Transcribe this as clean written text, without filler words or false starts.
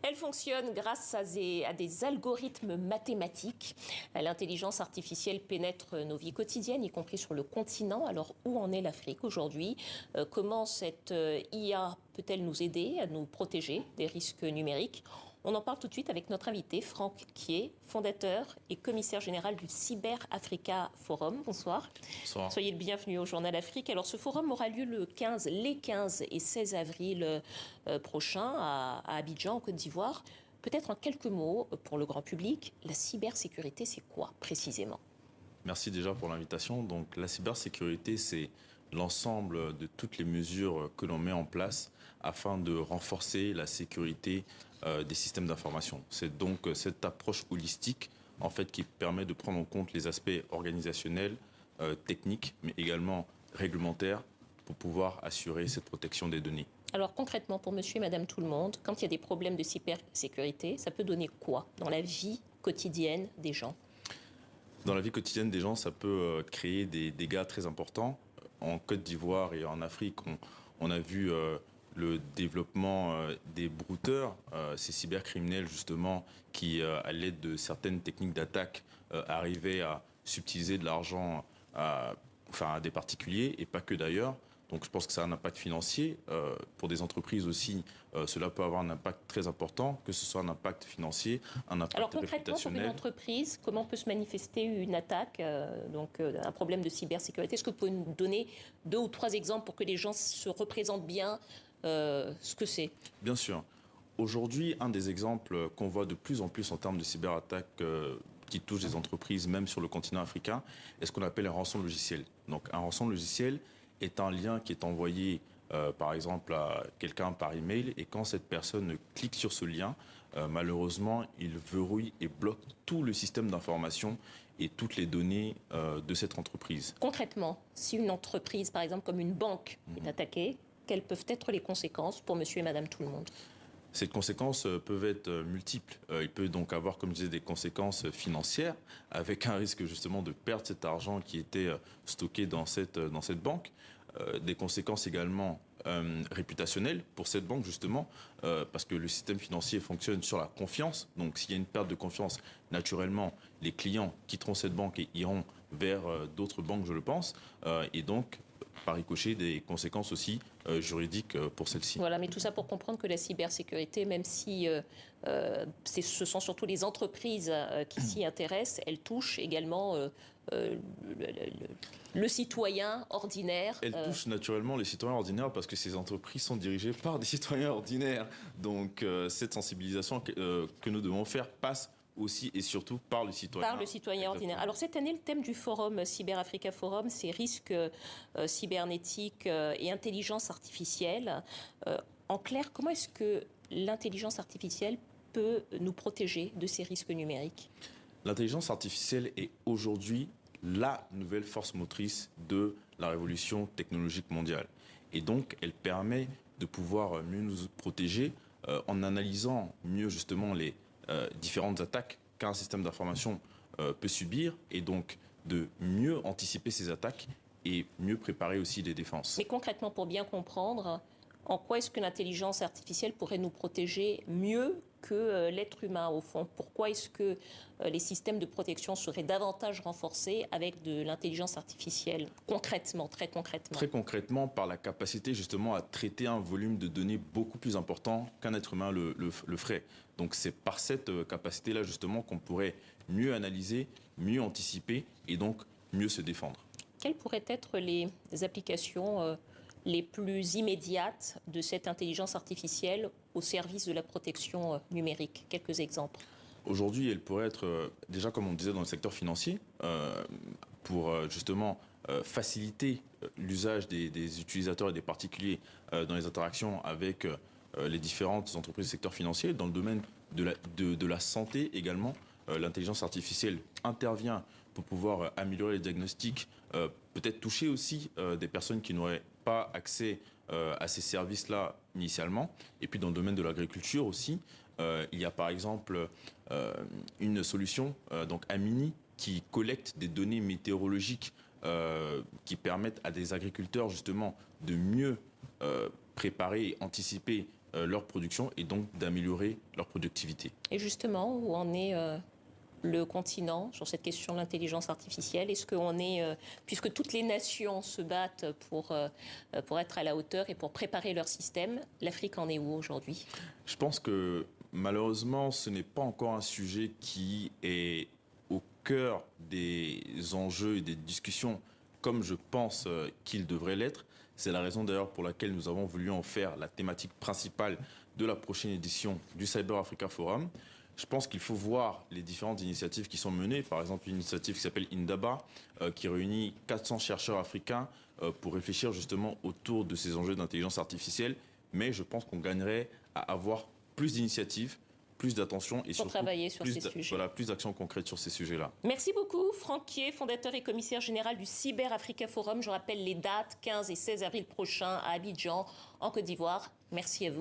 Elle fonctionne grâce à des algorithmes mathématiques. L'intelligence artificielle pénètre nos vies quotidiennes, y compris sur le continent. Alors, où en est l'Afrique aujourd'hui? Comment cette IA peut-elle nous aider à nous protéger des risques numériques? On en parle tout de suite avec notre invité, Franck Quié, fondateur et commissaire général du Cyber Africa Forum. Bonsoir. Bonsoir. Soyez le bienvenu au Journal Afrique. Alors, ce forum aura lieu les 15 et 16 avril prochains à Abidjan, en Côte d'Ivoire. Peut-être en quelques mots pour le grand public, la cybersécurité, c'est quoi précisément? Merci déjà pour l'invitation. Donc, la cybersécurité, c'est l'ensemble de toutes les mesures que l'on met en place afin de renforcer la sécurité des systèmes d'information. C'est donc cette approche holistique en fait qui permet de prendre en compte les aspects organisationnels, techniques, mais également réglementaires pour pouvoir assurer cette protection des données. Alors concrètement, pour monsieur et madame tout le monde, quand il y a des problèmes de cybersécurité, ça peut donner quoi dans la vie quotidienne des gens? Dans la vie quotidienne des gens, ça peut créer des dégâts très importants. En Côte d'Ivoire et en Afrique, on a vu le développement des brouteurs, ces cybercriminels justement qui, à l'aide de certaines techniques d'attaque, arrivaient à subtiliser de l'argent à des particuliers et pas que d'ailleurs. Donc je pense que ça a un impact financier. Pour des entreprises aussi, cela peut avoir un impact très important, que ce soit un impact financier, un impact Alors concrètement, réputationnel. pour une entreprise, comment peut se manifester une attaque, un problème de cybersécurité? Est-ce que vous pouvez nous donner 2 ou 3 exemples pour que les gens se représentent bien ce que c'est? Bien sûr. Aujourd'hui, un des exemples qu'on voit de plus en plus en termes de cyberattaques qui touchent des entreprises, même sur le continent africain, est ce qu'on appelle un rançon logiciel. Donc un rançon logiciel est un lien qui est envoyé par exemple à quelqu'un par email, et quand cette personne clique sur ce lien, malheureusement, il verrouille et bloque tout le système d'information et toutes les données de cette entreprise. Concrètement, si une entreprise, par exemple comme une banque, est attaquée, quelles peuvent être les conséquences pour monsieur et madame tout le monde? Ces conséquences peuvent être multiples. Il peut donc avoir, comme je disais, des conséquences financières, avec un risque justement de perdre cet argent qui était stocké dans cette banque. Des conséquences également réputationnelles pour cette banque justement, parce que le système financier fonctionne sur la confiance. Donc s'il y a une perte de confiance, naturellement, les clients quitteront cette banque et iront vers d'autres banques, je le pense. Et donc, par ricochet, des conséquences aussi juridiques pour celle-ci. Voilà, mais tout ça pour comprendre que la cybersécurité, même si ce sont surtout les entreprises qui s'y intéressent, elle touche également le citoyen ordinaire. Elle touche naturellement les citoyens ordinaires parce que ces entreprises sont dirigées par des citoyens ordinaires. Donc cette sensibilisation que nous devons faire passe aussi et surtout par le citoyen. Par le citoyen ordinaire. Alors cette année, le thème du forum Cyber Africa Forum, c'est risques cybernétiques et intelligence artificielle. En clair, comment est-ce que l'intelligence artificielle peut nous protéger de ces risques numériques? L'intelligence artificielle est aujourd'hui la nouvelle force motrice de la révolution technologique mondiale. Et donc, elle permet de pouvoir mieux nous protéger en analysant mieux justement les différentes attaques qu'un système d'information peut subir, et donc de mieux anticiper ces attaques et mieux préparer aussi les défenses. Mais concrètement, pour bien comprendre, en quoi est-ce que l'intelligence artificielle pourrait nous protéger mieux que l'être humain au fond? Pourquoi est-ce que les systèmes de protection seraient davantage renforcés avec de l'intelligence artificielle concrètement, très concrètement? Très concrètement, par la capacité justement à traiter un volume de données beaucoup plus important qu'un être humain le ferait. Donc c'est par cette capacité-là justement qu'on pourrait mieux analyser, mieux anticiper et donc mieux se défendre. Quelles pourraient être les applications les plus immédiates de cette intelligence artificielle au service de la protection numérique? Quelques exemples. Aujourd'hui, elle pourrait être, déjà comme on disait dans le secteur financier, pour justement faciliter l'usage des utilisateurs et des particuliers dans les interactions avec les différentes entreprises du secteur financier. Dans le domaine de la santé également, l'intelligence artificielle intervient pour pouvoir améliorer les diagnostics, peut-être toucher aussi des personnes qui n'auraient pas accès à ces services-là initialement. Et puis dans le domaine de l'agriculture aussi, il y a par exemple une solution, donc Amini, qui collecte des données météorologiques qui permettent à des agriculteurs justement de mieux préparer et anticiper leur production et donc d'améliorer leur productivité. Et justement, où en est le continent sur cette question de l'intelligence artificielle? Est-ce qu'on est, puisque toutes les nations se battent pour être à la hauteur et pour préparer leur système, l'Afrique en est où aujourd'hui? Je pense que malheureusement, ce n'est pas encore un sujet qui est au cœur des enjeux et des discussions comme je pense qu'il devrait l'être. C'est la raison d'ailleurs pour laquelle nous avons voulu en faire la thématique principale de la prochaine édition du Cyber Africa Forum. Je pense qu'il faut voir les différentes initiatives qui sont menées. Par exemple, une initiative qui s'appelle Indaba, qui réunit 400 chercheurs africains pour réfléchir justement autour de ces enjeux d'intelligence artificielle. Mais je pense qu'on gagnerait à avoir plus d'initiatives, plus d'attention et surtout travailler sur ces sujets. Voilà, plus d'actions concrètes sur ces sujets-là. Merci beaucoup, Franck Quié, fondateur et commissaire général du Cyber Africa Forum. Je rappelle les dates, 15 et 16 avril prochains à Abidjan, en Côte d'Ivoire. Merci à vous.